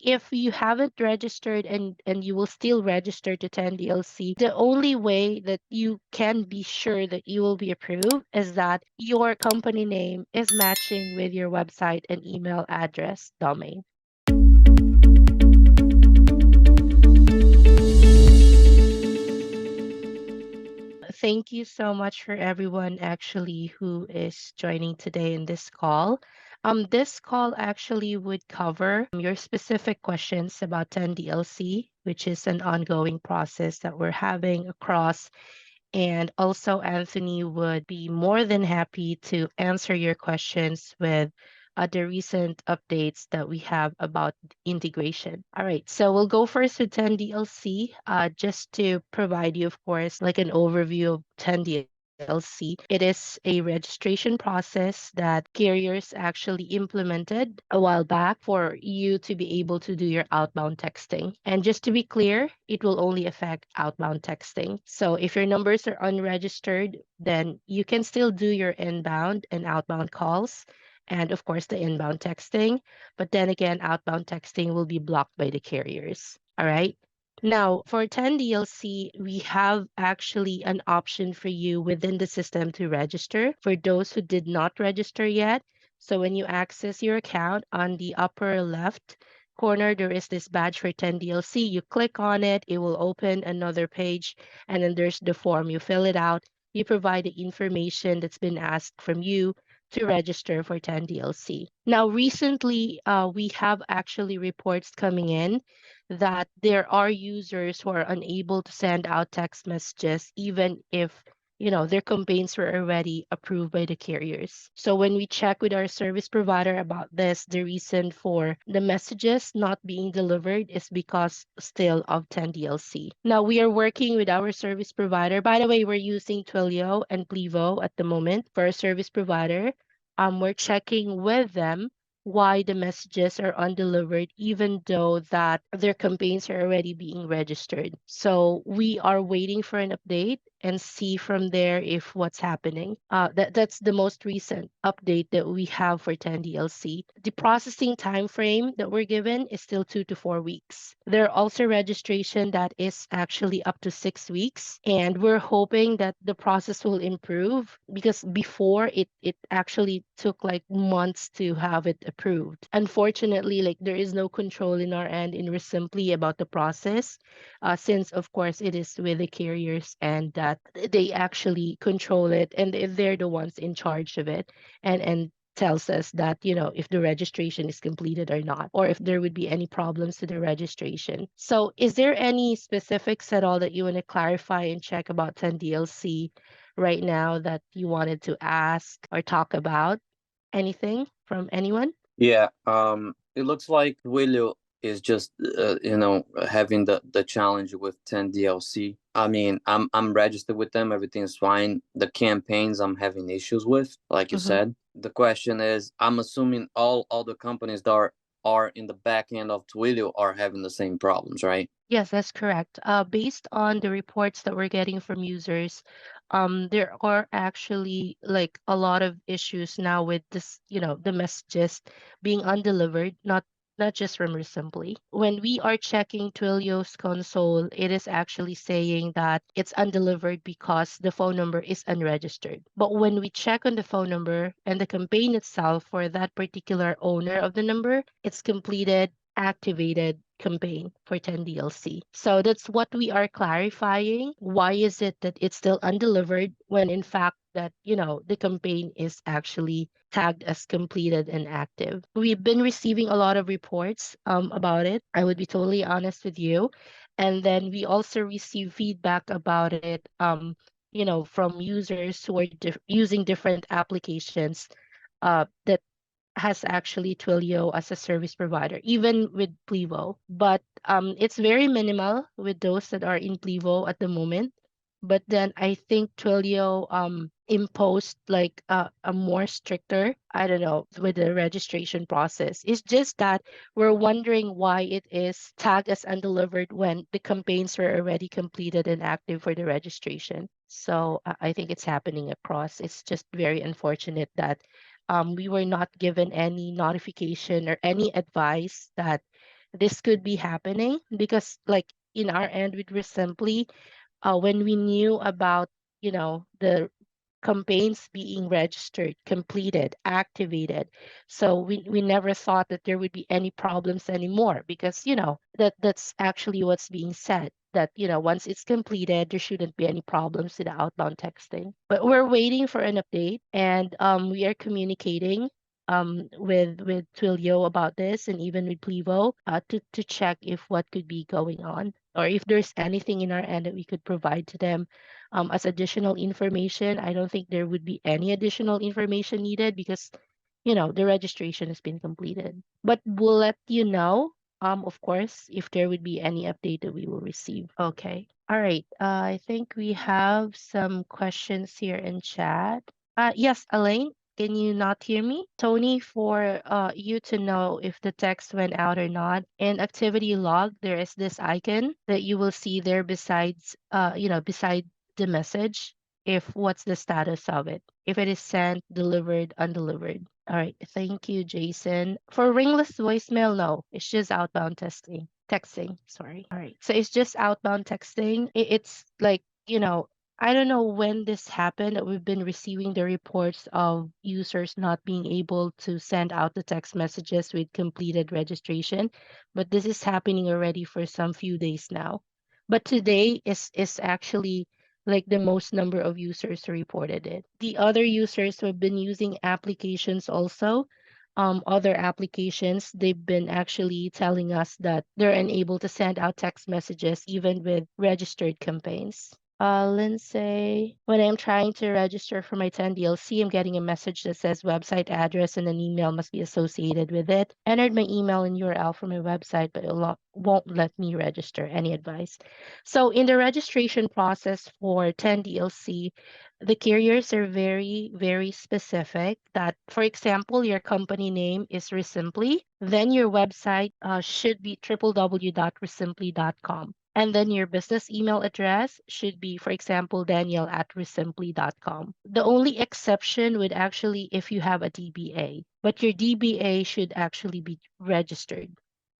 if you haven't registered and you will still register to 10DLC, the only way that you can be sure that you will be approved is that your company name is matching with your website and email address domain. Thank you so much for everyone actually who is joining today in this call. This call actually would cover your specific questions about 10DLC, which is an ongoing process that we're having across. And also, Anthony would be more than happy to answer your questions with the recent updates that we have about integration. All right, so we'll go first with 10DLC, just to provide you, of course, like an overview of 10DLC. It is a registration process that carriers actually implemented a while back for you to be able to do your outbound texting. And just to be clear, it will only affect outbound texting. So if your numbers are unregistered, then you can still do your inbound and outbound calls and of course the inbound texting. But then again, outbound texting will be blocked by the carriers. All right. Now, for 10DLC, we have actually an option for you within the system to register for those who did not register yet. So when you access your account on the upper left corner, there is this badge for 10DLC. You click on it, it will open another page, and then there's the form. You fill it out, you provide the information that's been asked from you to register for 10DLC. Now, recently, we have actually reports coming in that there are users who are unable to send out text messages even if their campaigns were already approved by the carriers. So when we check with our service provider about this, the reason for the messages not being delivered is because still of 10DLC. Now we are working with our service provider. By the way, we're using Twilio and Plivo at the moment for our service provider. We're checking with them why the messages are undelivered even though that their campaigns are already being registered. So we are waiting for an update and see from there if what's happening. That's the most recent update that we have for 10DLC. The processing time frame that we're given is still 2 to 4 weeks. There are also registration that is actually up to 6 weeks, and we're hoping that the process will improve because before it actually took like months to have it approved. Unfortunately, like there is no control in our end in REsimpli about the process, since of course it is with the carriers and that they actually control it and they're the ones in charge of it and tells us that if the registration is completed or not, or if there would be any problems to the registration. So is there any specifics at all that you want to clarify and check about 10DLC right now that you wanted to ask or talk about? Anything from anyone? Yeah, it looks like Willow is just having the challenge with 10 DLC. I mean, I'm registered with them, everything's fine. The campaigns I'm having issues with, like you Mhm. said. The question is, I'm assuming all the companies that are in the back end of Twilio are having the same problems, right? Yes, that's correct. Based on the reports that we're getting from users, there are actually like a lot of issues now with this, the messages being undelivered, not just from Resembly. When we are checking Twilio's console, it is actually saying that it's undelivered because the phone number is unregistered. But when we check on the phone number and the campaign itself for that particular owner of the number, it's completed, activated campaign for 10DLC. So that's what we are clarifying. Why is it that it's still undelivered when in fact that, the campaign is actually tagged as completed and active? We've been receiving a lot of reports about it. I would be totally honest with you. And then we also receive feedback about it, from users who are using different applications that has actually Twilio as a service provider, even with Plivo. But it's very minimal with those that are in Plivo at the moment. But then I think Twilio imposed like a more stricter, I don't know, with the registration process. It's just that we're wondering why it is tagged as undelivered when the campaigns were already completed and active for the registration. So I think it's happening across. It's just very unfortunate that we were not given any notification or any advice that this could be happening because like in our end with REsimpli, when we knew about, the campaigns being registered, completed, activated. So we never thought that there would be any problems anymore because, that's actually what's being said. That, once it's completed, there shouldn't be any problems with the outbound texting. But we're waiting for an update and we are communicating with Twilio about this and even with Plivo to check if what could be going on or if there's anything in our end that we could provide to them as additional information. I don't think there would be any additional information needed because, the registration has been completed. But we'll let you know, of course, if there would be any update that we will receive. Okay. All right. I think we have some questions here in chat. Yes, Elaine, can you not hear me? Tony, for you to know if the text went out or not, in activity log, there is this icon that you will see there beside the message if what's the status of it, if it is sent, delivered, undelivered. All right, thank you, Jason. For ringless voicemail, no, it's just outbound testing. Texting, sorry. All right, so it's just outbound texting. It's like, I don't know when this happened that we've been receiving the reports of users not being able to send out the text messages with completed registration, but this is happening already for some few days now. But today is actually like the most number of users who reported it. The other users who have been using applications also, other applications, they've been actually telling us that they're unable to send out text messages even with registered campaigns. Lindsay, when I'm trying to register for my 10DLC, I'm getting a message that says website address and an email must be associated with it. Entered my email and URL for my website, but won't let me register. Any advice? So in the registration process for 10DLC, the carriers are very, very specific that, for example, your company name is REsimpli, then your website should be www.resimpli.com. And then your business email address should be, for example, daniel@resimpli.com. The only exception would actually if you have a DBA, but your DBA should actually be registered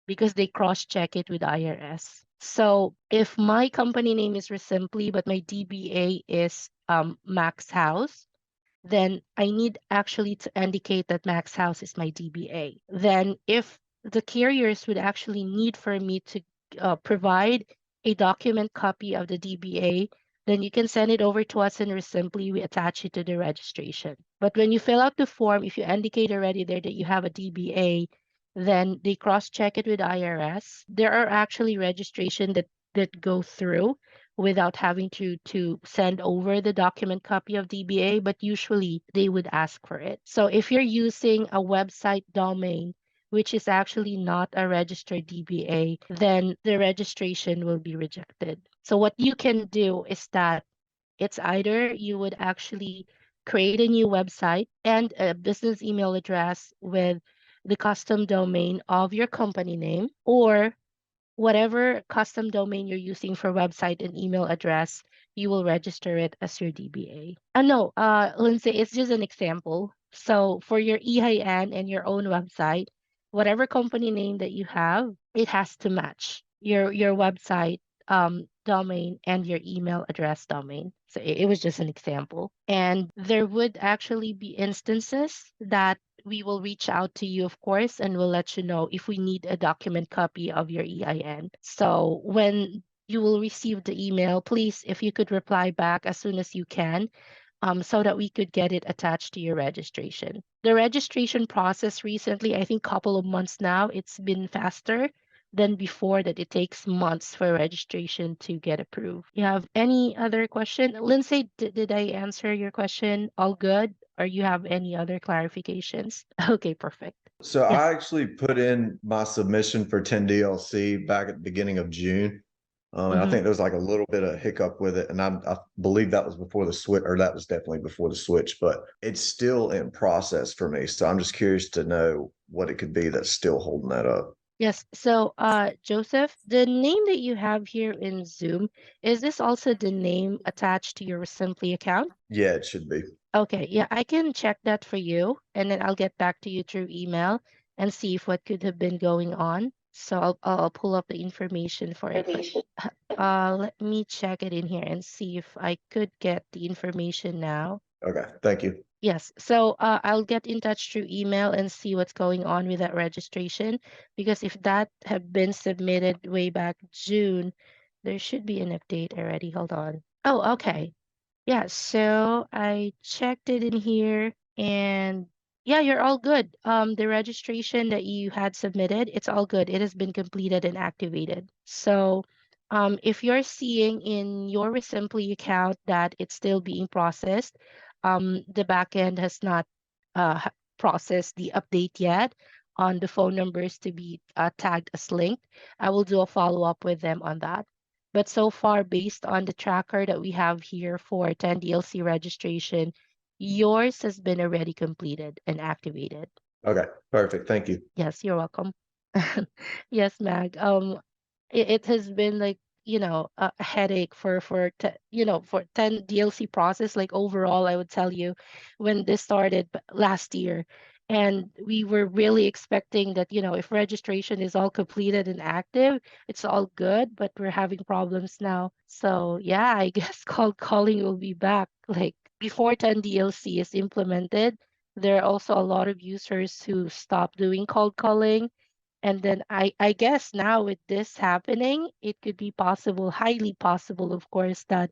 because they cross check it with IRS. So if my company name is REsimpli, but my DBA is Max House, then I need actually to indicate that Max House is my DBA. Then if the carriers would actually need for me to provide a document copy of the DBA, then you can send it over to us in REsimpli. We attach it to the registration. But when you fill out the form, if you indicate already there that you have a DBA, then they cross-check it with IRS. There are actually registration that go through without having to send over the document copy of DBA, but usually they would ask for it. So if you're using a website domain which is actually not a registered DBA, then the registration will be rejected. So what you can do is that it's either you would actually create a new website and a business email address with the custom domain of your company name, or whatever custom domain you're using for website and email address, you will register it as your DBA. No, Lindsay, it's just an example. So for your EIN and your own website, whatever company name that you have, it has to match your website domain and your email address domain. So it was just an example. And there would actually be instances that we will reach out to you, of course, and we'll let you know if we need a document copy of your EIN. So when you will receive the email, please, if you could reply back as soon as you can, so that we could get it attached to your registration. The registration process recently, I think couple of months now, it's been faster than before that it takes months for registration to get approved. You have any other question? Lindsay, did I answer your question? All good? Or you have any other clarifications? Okay, perfect. So I Yes. actually put in my submission for 10 DLC back at the beginning of June. And I Mm-hmm. think there was like a little bit of hiccup with it. And I believe that was before the switch, or that was definitely before the switch, but it's still in process for me. So I'm just curious to know what it could be that's still holding that up. Yes. So, Joseph, the name that you have here in Zoom, is this also the name attached to your Simply account? Yeah, it should be. Okay, yeah, I can check that for you, and then I'll get back to you through email and see if what could have been going on. So I'll pull up the information for it. But let me check it in here and see if I could get the information now. Okay, thank you. Yes. So I'll get in touch through email and see what's going on with that registration, because if that have been submitted way back June, there should be an update already. Hold on. Oh, okay. Yeah, so I checked it in here and yeah, you're all good. The registration that you had submitted, it's all good. It has been completed and activated. So, if you're seeing in your REsimpli account that it's still being processed, the backend has not processed the update yet on the phone numbers to be tagged as linked. I will do a follow-up with them on that. But so far, based on the tracker that we have here for 10DLC registration, yours has been already completed and activated. Okay, perfect. Thank you. Yes, you're welcome. Yes, Mag. It has been like, a headache for 10 DLC process. Like overall, I would tell you, when this started last year, and we were really expecting that, if registration is all completed and active, it's all good, but we're having problems now. So yeah, I guess cold calling will be back. Like before 10 DLC is implemented, there are also a lot of users who stop doing cold calling, and then I guess now with this happening, it could be possible, highly possible, of course, that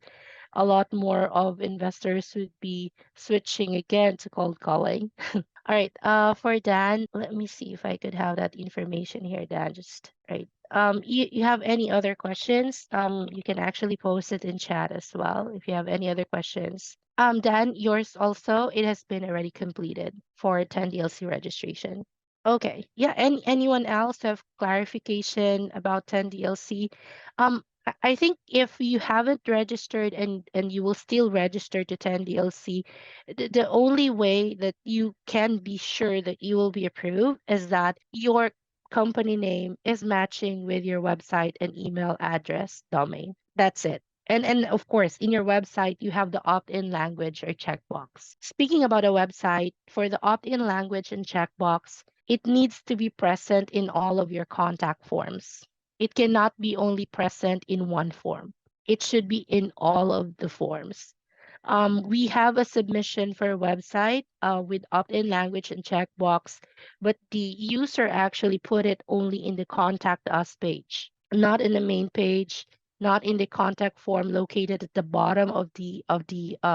a lot more of investors would be switching again to cold calling. All right. For Dan, let me see if I could have that information here, Dan. Just right. You have any other questions? You can actually post it in chat as well if you have any other questions. Dan, yours also, it has been already completed for 10 DLC registration. Okay. Yeah. Anyone else have clarification about 10 DLC? I think if you haven't registered and you will still register to 10 DLC, the only way that you can be sure that you will be approved is that your company name is matching with your website and email address domain. That's it. And of course, in your website, you have the opt-in language or checkbox. Speaking about a website, for the opt-in language and checkbox, it needs to be present in all of your contact forms. It cannot be only present in one form. It should be in all of the forms. We have a submission for a website with opt-in language and checkbox, but the user actually put it only in the contact us page, not in the main page, not in the contact form located at the bottom of the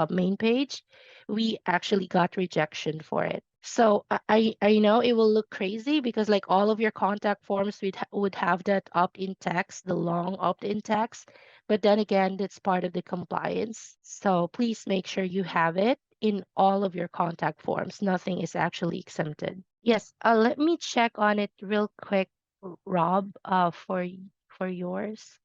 main page. We actually got rejection for it. So I know it will look crazy because like all of your contact forms would have that opt-in text, the long opt-in text, but then again, that's part of the compliance. So please make sure you have it in all of your contact forms. Nothing is actually exempted. Yes, let me check on it real quick, Rob, for yours.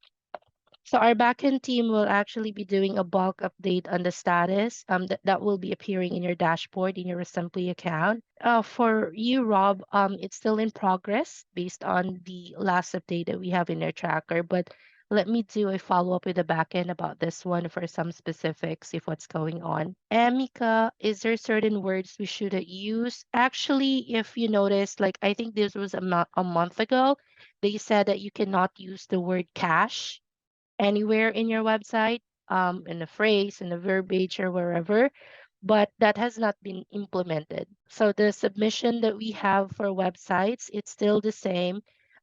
So our backend team will actually be doing a bulk update on the status that will be appearing in your dashboard in your Assembly account. For you, Rob, it's still in progress based on the last update that we have in our tracker, but let me do a follow-up with the backend about this one for some specifics if what's going on. Amika, is there certain words we should use? Actually, if you notice, like I think this was a month ago, they said that you cannot use the word cash anywhere in your website, in a phrase, in a verbiage, or wherever, but that has not been implemented. So the submission that we have for websites, it's still the same.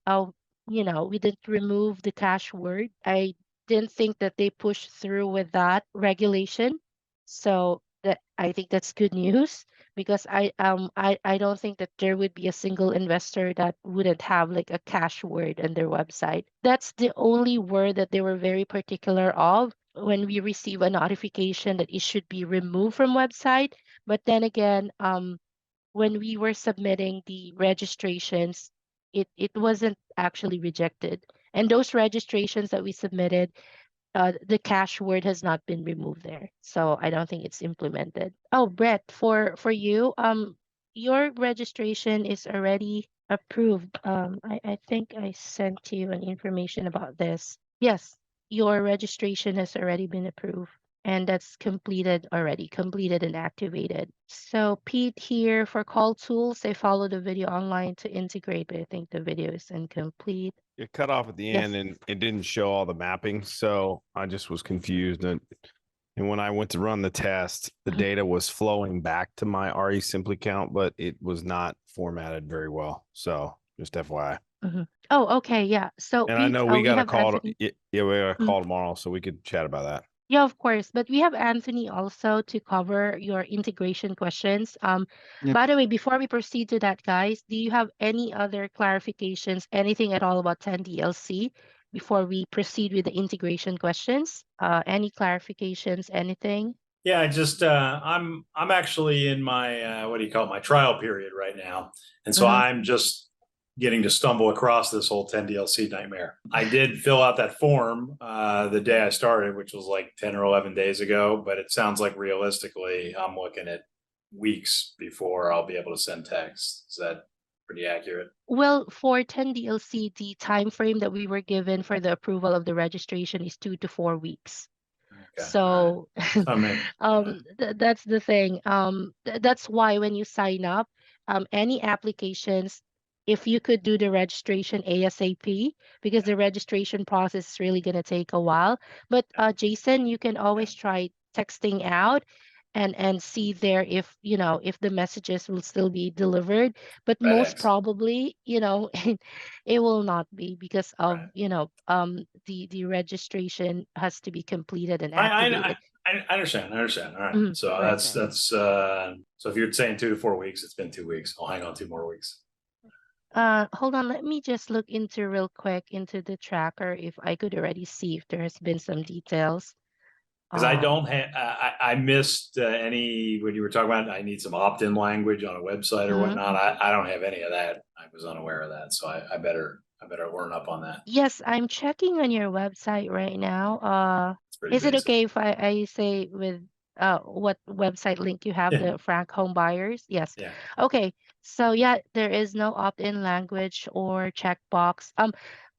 Uh, we didn't remove the cache word. I didn't think that they pushed through with that regulation. So that I think that's good news because I don't think that there would be a single investor that wouldn't have like a cache word on their website. That's the only word that they were very particular of when we receive a notification that it should be removed from website. But then again, when we were submitting the registrations, it wasn't actually rejected. And those registrations that we submitted, the cache word has not been removed there. So I don't think it's implemented. Oh, Brett, for you, your registration is already approved. I think I sent you an information about this. Yes, your registration has already been approved. and that's completed already, completed and activated. So Pete here for call tools, I follow the video online to integrate, but I think the video is incomplete. It cut off at the Yes. end and it didn't show all the mapping. So I just was confused. And when I went to run the test, the Mhm. data was flowing back to my REsimpli account, but it was not formatted very well. So just FYI. Oh, okay, yeah. So And I Pete, know we we got a have call. Anthony. Yeah, we got a Mhm. call tomorrow, so we could chat about that. Yeah, of course. But we have Anthony also to cover your integration questions. Yep. By the way, before we proceed to that, guys, do you have any other clarifications, anything at all about 10DLC before we proceed with the integration questions? Any clarifications, anything? Yeah, I just I'm actually in my what do you call it, my trial period right now, and so Mhm. I'm just getting to stumble across this whole 10 DLC nightmare. I did fill out that form the day I started, which was like 10 or 11 days ago, but it sounds like realistically I'm looking at weeks before I'll be able to send text. Is that pretty accurate? Well, for 10DLC, the time frame that we were given for the approval of the registration is 2 to 4 weeks. Okay. So I mean, that's the thing. That's why when you sign up, any applications, if you could do the registration ASAP, because the registration process is really going to take a while. But Jason, you can always try texting out and see there if if the messages will still be delivered. But most FedEx. probably, it will not be because of Right. the registration has to be completed and I activated. understand. I understand. All right. Mhm. So Right, that's right. so if you're saying 2 to 4 weeks, it's been 2 weeks. I'll hang on 2 more weeks. Hold on, let me just look into real quick into the tracker if I could already see if there has been some details. Because I don't Um, have, I missed any when you were talking about I need some opt-in language on a website or Mhm. whatnot. I don't have any of that. I was unaware of that, so I better learn up on that. Yes, I'm checking on your website right now. It's pretty Is it basic. okay if I say with what website link you have, Yeah. the Frank Home Buyers? Yes. Yeah. Okay. So yeah, there is no opt-in language or checkbox.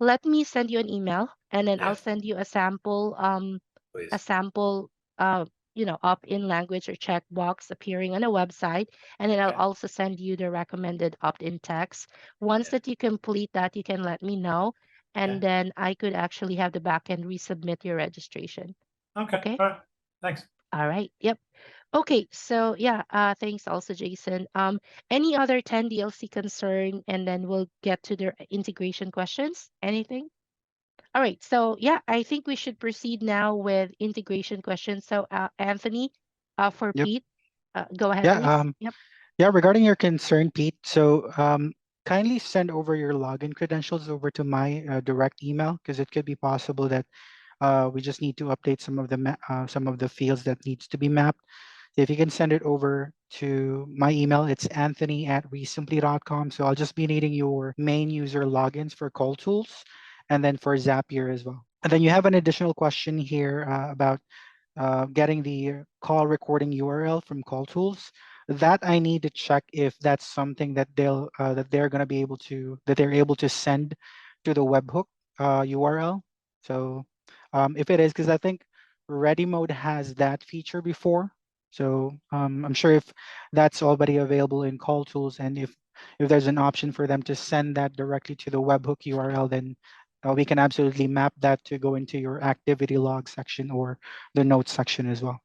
Let me send you an email and then Yeah. I'll send you a sample Please. uh opt-in language or checkbox appearing on a website, and then I'll Okay. also send you the recommended opt-in text. Once Yeah. that you complete that, you can let me know, and Okay. then I could actually have the backend resubmit your registration. Okay. Okay? All right. Thanks. All right. Yep. Okay. So yeah, thanks also, Jason. Any other 10 DLC concern, and then we'll get to the integration questions. Anything? All right. So yeah, I think we should proceed now with integration questions. So Anthony, for Yep. Pete, go ahead, Yeah. please. Yep. Yeah. Regarding your concern, Pete. So, kindly send over your login credentials over to my direct email, because it could be possible that we just need to update some of the fields that needs to be mapped. If you can send it over to my email, it's anthony@resimpli.com. So I'll just be needing your main user logins for call tools, and then for Zapier as well. And then you have an additional question here about getting the call recording URL from call tools. That I need to check if that's something that they're going to be able to that they're able to send to the webhook URL. So if it is, because I think Ready Mode has that feature before. So I'm sure if that's already available in call tools, and if there's an option for them to send that directly to the webhook URL, then we can absolutely map that to go into your activity log section or the notes section as well.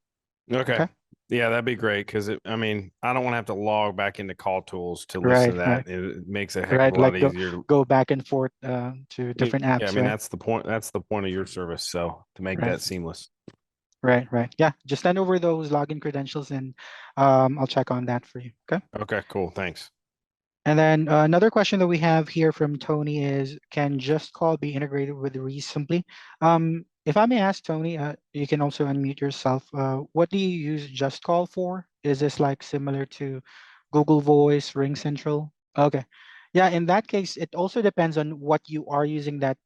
Okay. Okay. Yeah, that'd be great because I mean, I don't want to have to log back into call tools to listen Right, to that. It makes it a heck of right. a lot Like easier. go back and forth to Yeah, different I apps, mean, right? that's the point. That's the point of your service. So to make Right, that seamless. right. Yeah, just send over those login credentials, and I'll check on that for you. Okay. Okay, cool. Thanks. And then another question that we have here from Tony is, can Just Call be integrated with REsimpli? If I may ask, Tony, you can also unmute yourself. What do you use Just Call for? Is this like similar to Google Voice, Ring Central? Okay. Yeah, in that case, it also depends on what you are using that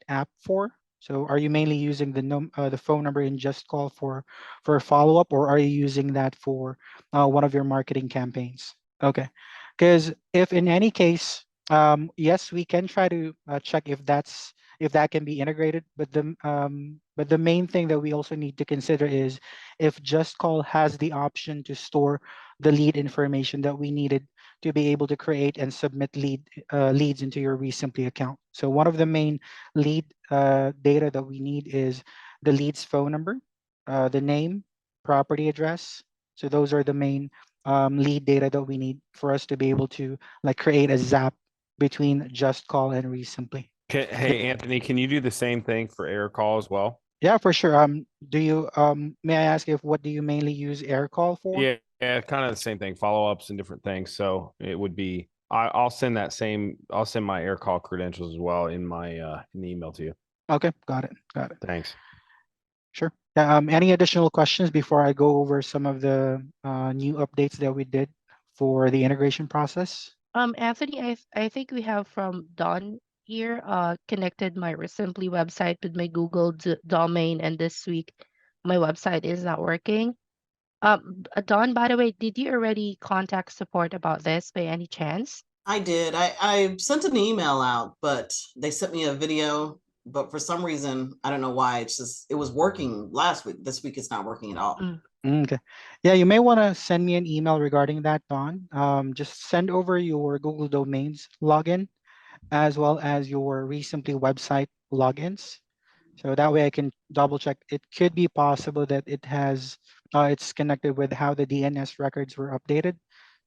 app for. So are you mainly using the phone number in Just Call for a follow-up, or are you using that for one of your marketing campaigns? Okay. Because if in any case Yes, we can try to check if that can be integrated, but the main thing that we also need to consider is if Just Call has the option to store the lead information that we needed to be able to create and submit leads into your REsimpli account. So one of the main lead data that we need is the lead's phone number, the name, property address. So those are the main lead data that we need for us to be able to like create a Zap between Just Call and REsimpli. Hey, Anthony, can you do the same thing for air call as well? Yeah, for sure. Do you may I ask if what do you mainly use AirCall for? Yeah, kind of the same thing, follow-ups and different things. So it would be I'll send I'll send my air call credentials as well in my in the email to you. Okay, got it. Got it. Thanks. Sure. Yeah, any additional questions before I go over some of the new updates that we did for the integration process? Anthony, I think we have from Don here, connected my REsimpli website with my Google domain, and this week my website is not working. Don, by the way, did you already contact support about this by any chance? I did. I sent an email out, but they sent me a video. But for some reason, I don't know why. It was working last week. This week, it's not working at all. Okay. Yeah, you may want to send me an email regarding that, Don. Just send over your Google Domains login as well as your REsimpli website logins. So that way I can double check. It could be possible that it's connected with how the DNS records were updated.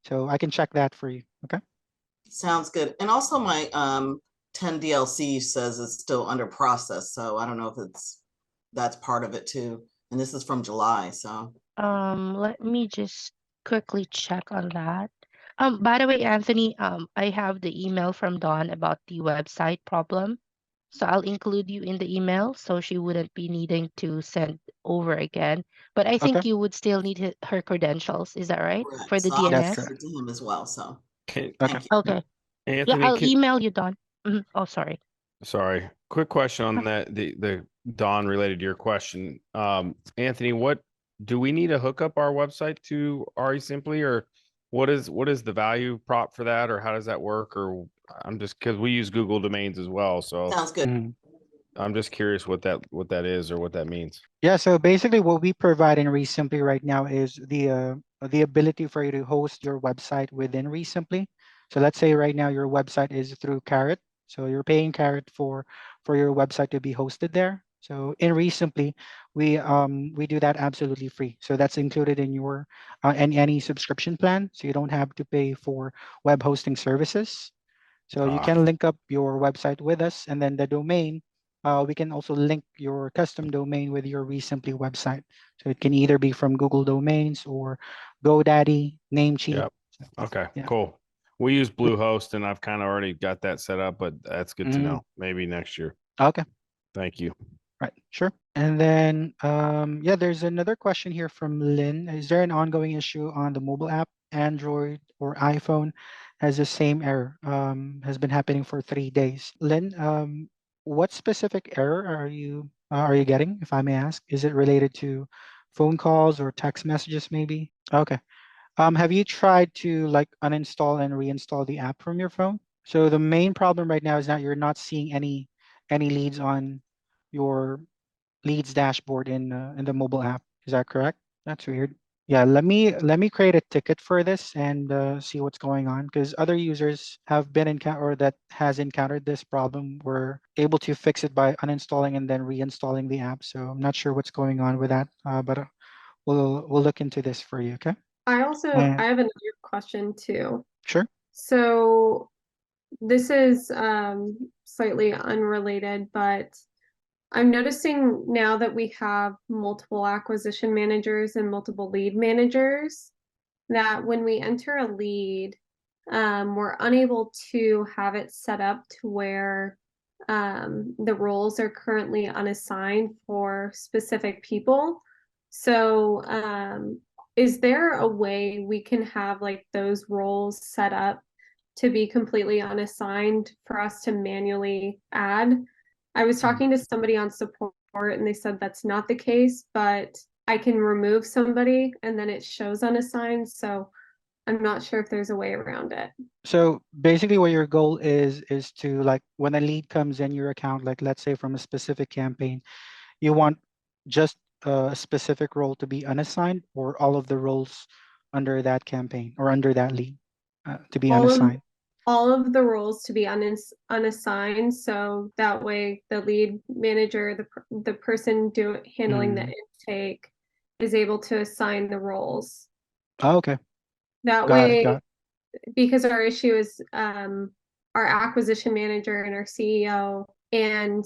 So I can check that for you. Okay. Sounds good. And also my 10 DLC says it's still under process. So I don't know if that's part of it too. And this is from July. So Let me just quickly check on that. By the way, Anthony, I have the email from Dawn about the website problem. So I'll include you in the email so she wouldn't be needing to send over again. But I Okay. think you would still need her credentials. Is that right? correct. For the So I'll That's DNS? send correct. it to him as well. So Okay. Okay. thank you. Okay. Yeah, Anthony, I'll email you, Dawn. Oh, sorry. sorry. Quick question on that the Don related to your question. Anthony, what do we need to hook up our website to REsimpli, or what is the value prop for that, or how does that work? Or I'm just because we use Google domains as well, so Sounds good. Mhm. I'm just curious what that is or what that means. Yeah, so basically what we provide in REsimpli right now is the ability for you to host your website within REsimpli. So let's say right now your website is through Carrot. So you're paying Carrot for your website to be hosted there. So in REsimpli, we do that absolutely free. So that's included in your any subscription plan. So you don't have to pay for web hosting services. So you can link up your website with us, and then the domain, we can also link your custom domain with your REsimpli website. So it can either be from Google Domains or GoDaddy, Namecheap. Yep. Okay, Yeah. cool. We use Bluehost and I've kind of already got that set up, but that's good to know. Maybe next year. Okay. Thank you. Right. Sure. And then, yeah, there's another question here from Lynn. Is there an ongoing issue on the mobile app, Android or iPhone? Has the same error, has been happening for 3 days. Lynn, what specific error are you getting, if I may ask? Is it related to phone calls or text messages, maybe? Okay. Have you tried to like uninstall and reinstall the app from your phone? So the main problem right now is that you're not seeing any leads on your leads dashboard in the mobile app. Is that correct? That's weird. Yeah, let me create a ticket for this and see what's going on, because other users have been or that has encountered this problem were able to fix it by uninstalling and then reinstalling the app. So I'm not sure what's going on with that, but we'll look into this for you. Okay. I And have another question too. sure. So this is slightly unrelated, but I'm noticing now that we have multiple acquisition managers and multiple lead managers, that when we enter a lead, we're unable to have it set up to where the roles are currently unassigned for specific people. So is there a way we can have like those roles set up to be completely unassigned for us to manually add? I was talking to somebody on support and they said that's not the case, but I can remove somebody and then it shows unassigned. So I'm not sure if there's a way around it. So basically what your goal is to, like, when a lead comes in your account, like let's say from a specific campaign, you want just a specific role to be unassigned, or all of the roles under that campaign or under that lead to be All of unassigned. all of the roles to be unassigned, so that way the lead manager, the person handling the intake, is able to assign the roles. Oh, okay. That Got it. way, Got it. because our issue is our acquisition manager and our CEO and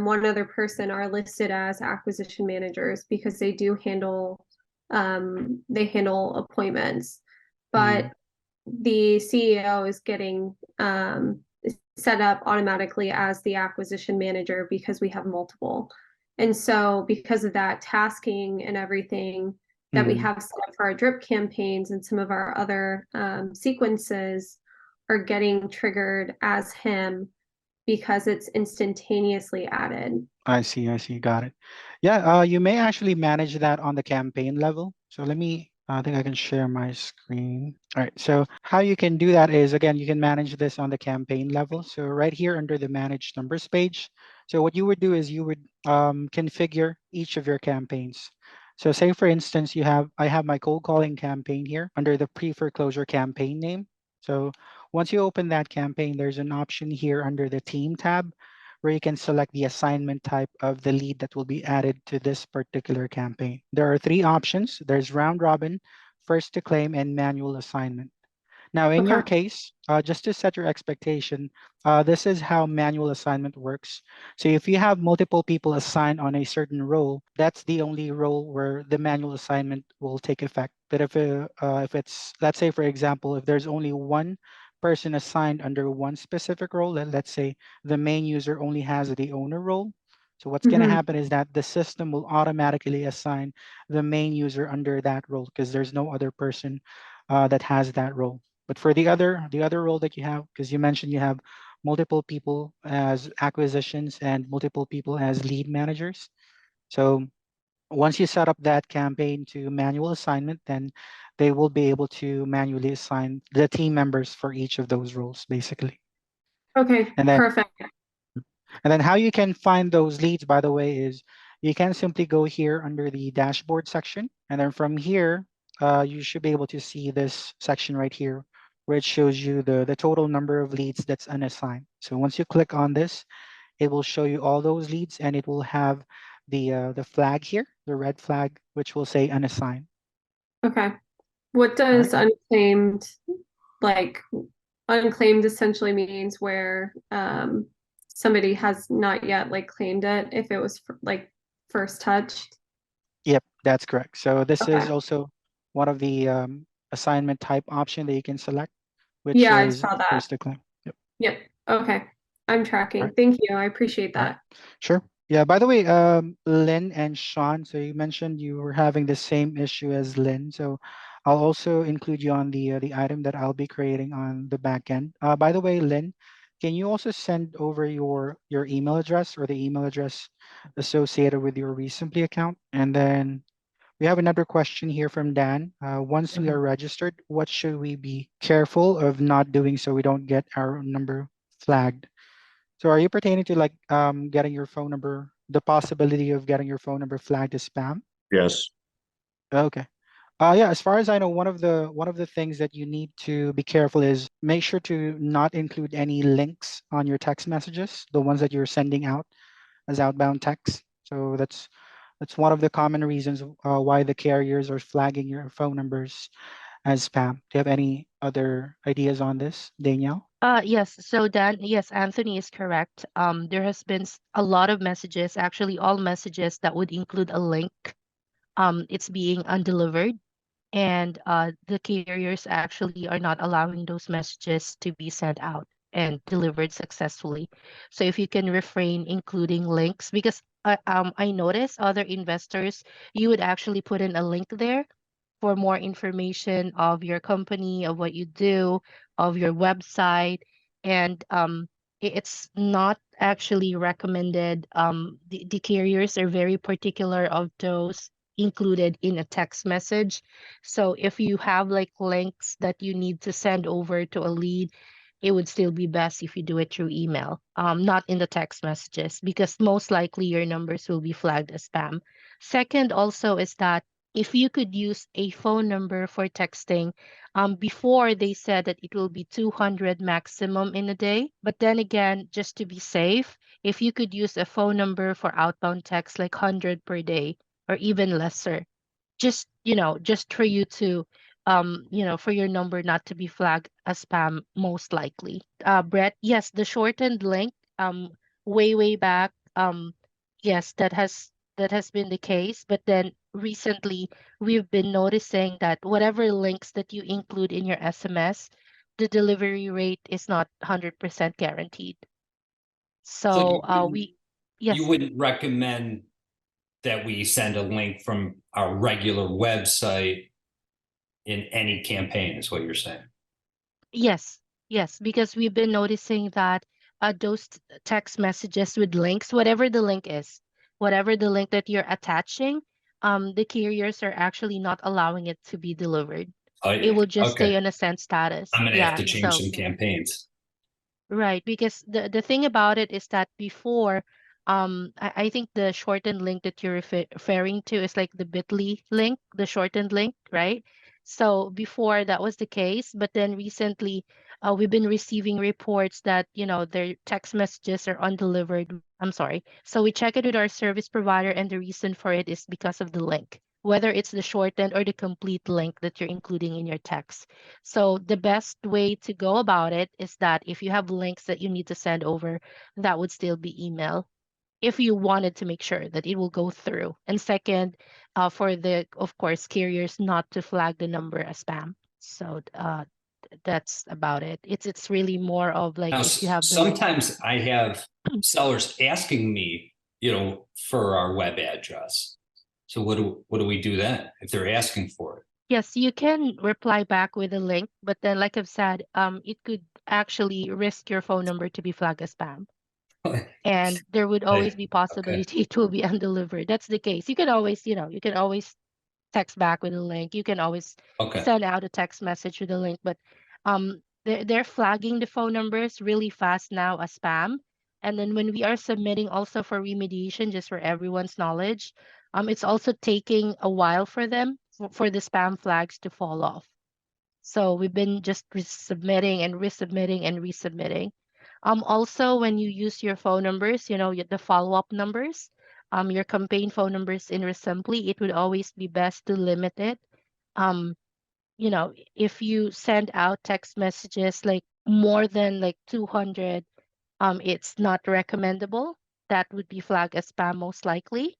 one other person are listed as acquisition managers because they do handle appointments, but the CEO is getting set up automatically as the acquisition manager because we have multiple. And so because of that tasking and everything that we have set up for our drip campaigns and some of our other sequences are getting triggered as him because it's instantaneously added. I see. I see. Got it. Yeah. You may actually manage that on the campaign level. So let me, I think I can share my screen. All right. So how you can do that is, again, you can manage this on the campaign level. So right here under the manage numbers page. So what you would do is you would configure each of your campaigns. So say for instance, I have my cold calling campaign here under the pre-foreclosure campaign name. So once you open that campaign, there's an option here under the team tab where you can select the assignment type of the lead that will be added to this particular campaign. There are three options. There's round robin, first to claim, and manual assignment. Now, in your Okay. case, just to set your expectation, this is how manual assignment works. So if you have multiple people assigned on a certain role, that's the only role where the manual assignment will take effect. But if it's, let's say, for example, if there's only one person assigned under one specific role, let's say the main user only has the owner role. So what's going to happen is that the system will automatically assign the main user under that role because there's no other person that has that role. But for the other role that you have, because you mentioned you have multiple people as acquisitions and multiple people as lead managers. So once you set up that campaign to manual assignment, then they will be able to manually assign the team members for each of those roles, basically. Okay, And then perfect. how you can find those leads, by the way, is you can simply go here under the dashboard section. And then from here, you should be able to see this section right here, where it shows you the total number of leads that's unassigned. So once you click on this, it will show you all those leads and it will have the flag here, the red flag, which will say unassigned. Okay. What All right. does unclaimed, like, unclaimed essentially means where somebody has not yet like claimed it if it was like first touched? Yep, that's correct. So this Okay. is also one of the assignment type option that you can select, which Yeah, I is saw that. first to claim. Yep. Yep. Okay. I'm All tracking. right. Thank you. I appreciate All right. that. Sure. Yeah. By the way, Lynn and Sean, so you mentioned you were having the same issue as Lynn. So I'll also include you on the item that I'll be creating on the back end. By the way, Lynn, can you also send over your email address or the email address associated with your REsimpli account? And then we have another question here from Dan. Once we are registered, what should we be careful of not doing so we don't get our number flagged? So are you pertaining to like getting your phone number, the possibility of getting your phone number flagged as spam? Yes. Okay. Yeah, as far as I know, one of the things that you need to be careful is make sure to not include any links on your text messages, the ones that you're sending out as outbound text. So that's one of the common reasons why the carriers are flagging your phone numbers as spam. Do you have any other ideas on this, Danielle? Yes. So Dan, yes, Anthony is correct. There has been a lot of messages, actually all messages that would include a link. It's being undelivered, and the carriers actually are not allowing those messages to be sent out and delivered successfully. So if you can refrain including links, because I noticed other investors, you would actually put in a link there for more information of your company, of what you do, of your website, and it's not actually recommended. The carriers are very particular of those included in a text message. So if you have like links that you need to send over to a lead, it would still be best if you do it through email, not in the text messages, because most likely your numbers will be flagged as spam. Second, also, is that if you could use a phone number for texting, before they said that it will be 200 maximum in a day. But then again, just to be safe, if you could use a phone number for outbound text like 100 per day or even lesser, just just for you to for your number not to be flagged as spam, most likely. Brett, yes, the shortened link, way back, yes, that has been the case, but then recently we've been noticing that whatever links that you include in your SMS, the delivery rate is not 100% guaranteed. So So we you yes. wouldn't recommend that we send a link from our regular website in any campaign, is what you're saying? Yes, yes, because we've been noticing that those text messages with links, whatever the link that you're attaching, the carriers are actually not allowing it to be delivered. Oh, It yeah. will just Okay. stay on a sent status. I'm going to have Yeah, to change so some campaigns. right, because the thing about it is that before, I think the shortened link that you're referring to is like the bit.ly link, the shortened link, right? So before that was the case, but then recently, we've been receiving reports that, their text messages are undelivered. I'm sorry. So we check it with our service provider, and the reason for it is because of the link, whether it's the shortened or the complete link that you're including in your text. So the best way to go about it is that if you have links that you need to send over, that would still be email if you wanted to make sure that it will go through. And second, for the, of course, carriers not to flag the number as spam. So that's about it. It's really more of like Now, if you have the link. sometimes I have sellers asking me, for our web address. So what do we do then if they're asking for it? Yes, you can reply back with a link, but then like I've said, it could actually risk your phone number to be flagged as spam. And there would always be Okay. possibility it will be undelivered. That's the case. You can always, you can always text back with a link. You can always Okay. send out a text message with a link, but they're flagging the phone numbers really fast now as spam. And then when we are submitting also for remediation, just for everyone's knowledge, it's also taking a while for them for the spam flags to fall off. So we've been just resubmitting and resubmitting and resubmitting. Also, when you use your phone numbers, the follow-up numbers, your campaign phone numbers in REsimpli, it would always be best to limit it. Um, if you send out text messages like more than like 200, it's not recommendable. That would be flagged as spam most likely.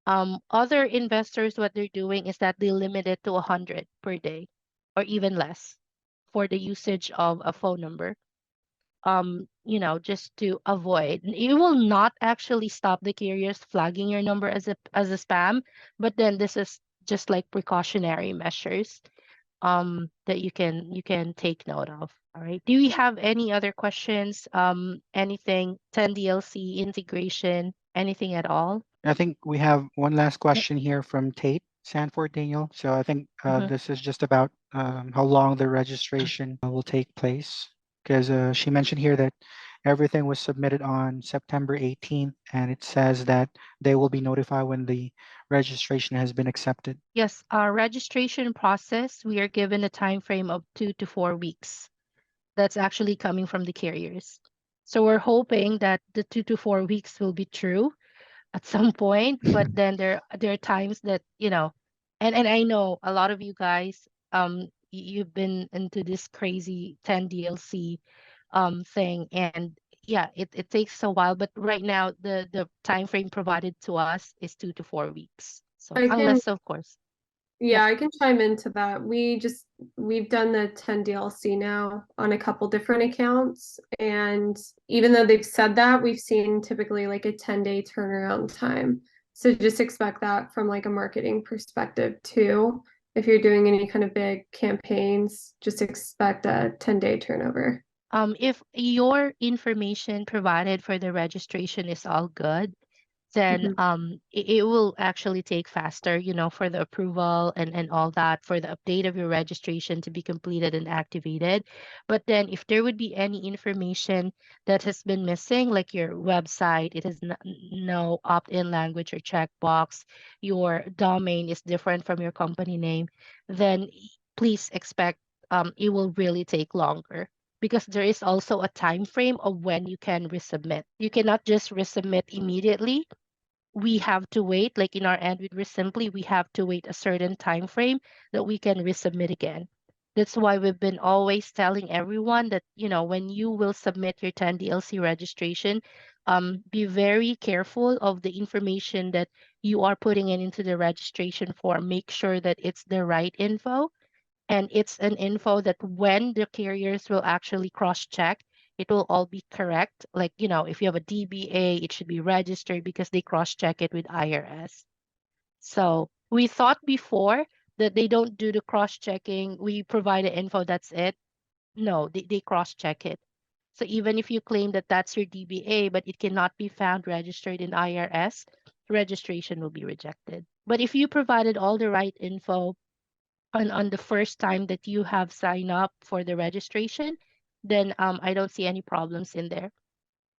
Other investors, what they're doing is that they limit it to 100 per day or even less for the usage of a phone number. Just to avoid. It will not actually stop the carriers flagging your number as a spam, but then this is just like precautionary measures that you can take note of. All right. Do we have any other questions? Anything 10DLC integration, anything at all? I think we have one last question here from Tate Sanford Daniel. So I think Mhm. this is just about how long the registration will take place, because she mentioned here that everything was submitted on September 18th, and it says that they will be notified when the registration has been accepted. Yes, our registration process, we are given a time frame of 2 to 4 weeks. That's actually coming from the carriers. So we're hoping that the 2 to 4 weeks will be true at some point, but then there are times that, and I know a lot of you guys, you've been into this crazy 10 DLC thing, and yeah, it takes a while, but right now the time frame provided to us is 2 to 4 weeks. So I can, unless, of course. yeah, I can chime into that. We've done the 10 DLC now on a couple different accounts. And even though they've said that, we've seen typically like a 10-day turnaround time. So just expect that from like a marketing perspective too. If you're doing any kind of big campaigns, just expect a 10-day turnover. If your information provided for the registration is all good, then Mhm. it will actually take faster, for the approval and all that, for the update of your registration to be completed and activated. But then if there would be any information that has been missing, like your website, it has no opt-in language or checkbox, your domain is different from your company name, then please expect it will really take longer, because there is also a time frame of when you can resubmit. You cannot just resubmit immediately. We have to wait, like in our end with REsimpli, we have to wait a certain time frame that we can resubmit again. That's why we've been always telling everyone that, when you will submit your 10DLC registration, be very careful of the information that you are putting into the registration form. Make sure that it's the right info, and it's an info that when the carriers will actually cross-check, it will all be correct. Like, if you have a DBA, it should be registered because they cross-check it with IRS. So we thought before that they don't do the cross-checking. We provide the info, that's it. No, they cross-check it. So even if you claim that that's your DBA, but it cannot be found registered in IRS, registration will be rejected. But if you provided all the right info, on the first time that you have signed up for the registration, then I don't see any problems in there.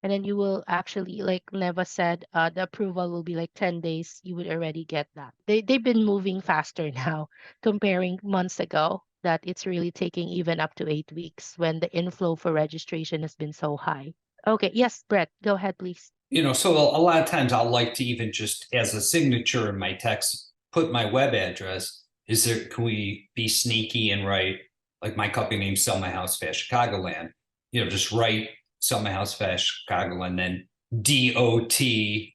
And then you will actually, like Neva said, the approval will be like 10 days. You would already get that. They've been moving faster now, comparing months ago, that it's really taking even up to 8 weeks when the inflow for registration has been so high. Okay, yes, Brett, go ahead, please. So a lot of times I'll like to even just as a signature in my text, put my web address. Can we be sneaky and write, like, my company name, Sell My House Fast Chicagoland, just write Sell My House Fast Chicagoland, then DOTCOM.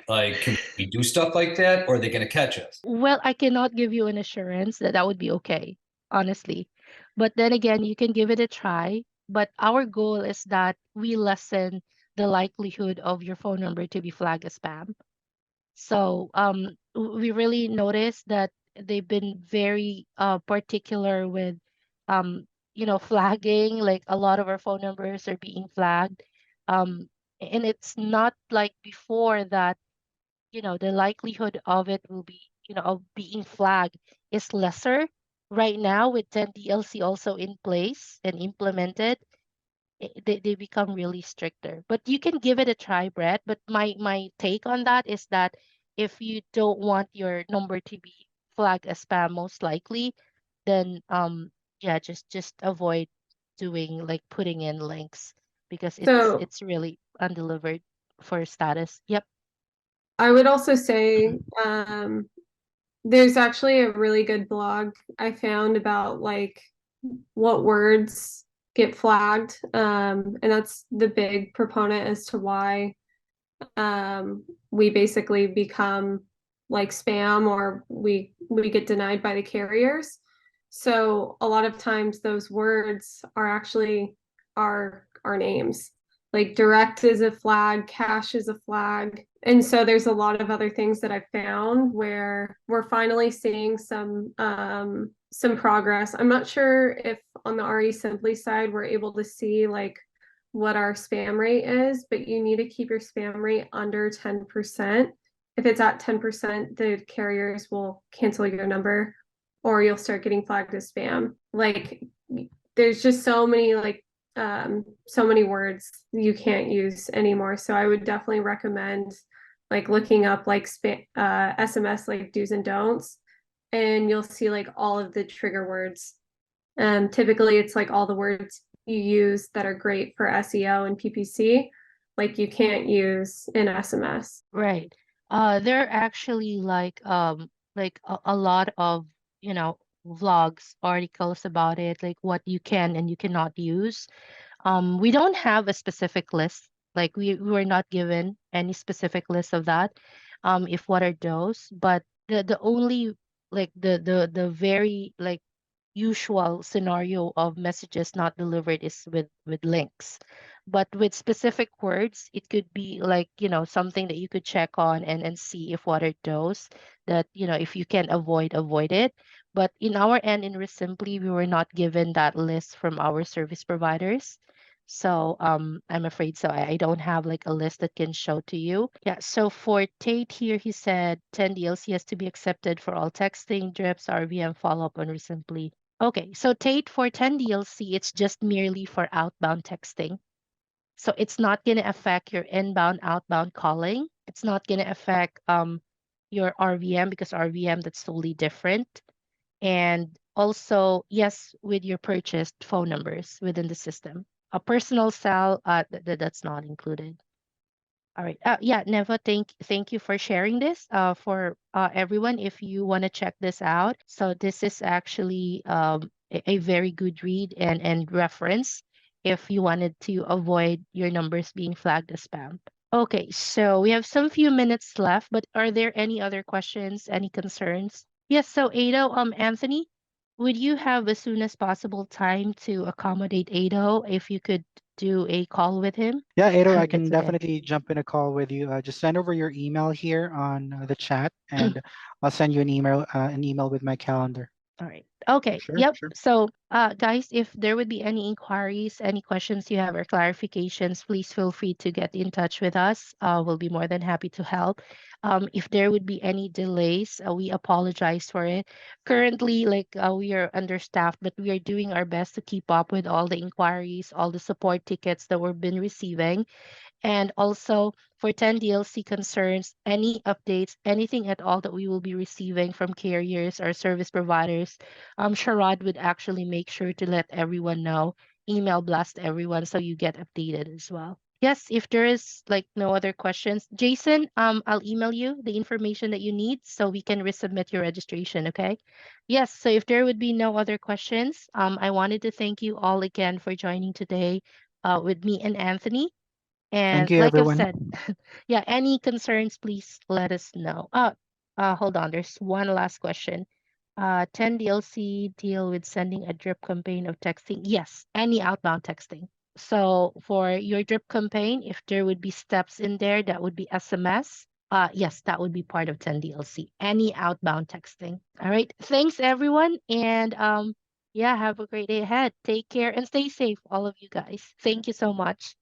Like, can we do stuff like that, or are they going to catch us? Well, I cannot give you an assurance that that would be okay, honestly. But then again, you can give it a try. But our goal is that we lessen the likelihood of your phone number to be flagged as spam. So we really noticed that they've been very particular with flagging. Like a lot of our phone numbers are being flagged. And it's not like before that, the likelihood of it will be, of being flagged is lesser. Right now, with 10DLC also in place and implemented, they become really stricter. But you can give it a try, Brett. But my take on that is that if you don't want your number to be flagged as spam, most likely, then yeah, just avoid doing, like, putting in links, because it's So it's really undelivered for status. Yep. I would also say there's actually a really good blog I found about like what words get flagged. And that's the big proponent as to why we basically become like spam, or we get denied by the carriers. So a lot of times those words are actually our names. Like direct is a flag, cash is a flag. And so there's a lot of other things that I found where we're finally seeing some progress. I'm not sure if on the REsimpli side we're able to see like what our spam rate is, but you need to keep your spam rate under 10%. If it's at 10%, the carriers will cancel your number, or you'll start getting flagged as spam. Like there's just so many so many words you can't use anymore. So I would definitely recommend like looking up like SMS like do's and don'ts, and you'll see like all of the trigger words. Typically it's like all the words you use that are great for SEO and PPC, like you can't use in SMS. Right. There are actually like a lot of, vlogs, articles about it, like what you can and you cannot use. We don't have a specific list. Like we were not given any specific list of that. If what are those, but the only, like the very, like, usual scenario of messages not delivered is with links. But with specific words, it could be like, something that you could check on and see if what are those that, if you can avoid it. But in our end, in REsimpli, we were not given that list from our service providers. So I'm afraid so. I don't have like a list that can show to you. Yeah. So for Tate here, he said 10 DLC has to be accepted for all texting, drips, RVM, follow up on REsimpli. Okay. So Tate, for 10 DLC, it's just merely for outbound texting. So it's not going to affect your inbound, outbound calling. It's not going to affect your RVM, because RVM, that's totally different. And also, yes, with your purchased phone numbers within the system. A personal cell, that's not included. All right. Yeah, Neva, thank you for sharing this. For everyone, if you want to check this out, so this is actually a very good read and reference if you wanted to avoid your numbers being flagged as spam. Okay, so we have some few minutes left, but are there any other questions, any concerns? Yes, so Ado, Anthony, would you have as soon as possible time to accommodate Ado if you could do a call with him? Yeah, Ado, I can That's okay. definitely jump in a call with you. Just send over your email here on the chat, and I'll send you an email with my calendar. All right. Okay. Sure, Yep. sure. So, guys, if there would be any inquiries, any questions you have, or clarifications, please feel free to get in touch with us. We'll be more than happy to help. If there would be any delays, we apologize for it. Currently, like we are understaffed, but we are doing our best to keep up with all the inquiries, all the support tickets that we've been receiving. And also for 10 DLC concerns, any updates, anything at all that we will be receiving from carriers or service providers, Sharad would actually make sure to let everyone know, email blast everyone so you get updated as well. Yes, if there is like no other questions, Jason, I'll email you the information that you need so we can resubmit your registration, okay? Yes, so if there would be no other questions, I wanted to thank you all again for joining today with me and Anthony. Thank And you, like I've everyone. said, yeah, any concerns, please let us know. Hold on, there's one last question. 10 DLC deal with sending a drip campaign of texting? Yes, any outbound texting. So for your drip campaign, if there would be steps in there, that would be SMS. Yes, that would be part of 10 DLC. Any outbound texting. All right. Thanks everyone. And yeah, have a great day ahead. Take care and stay safe, all of you guys. Thank you so much.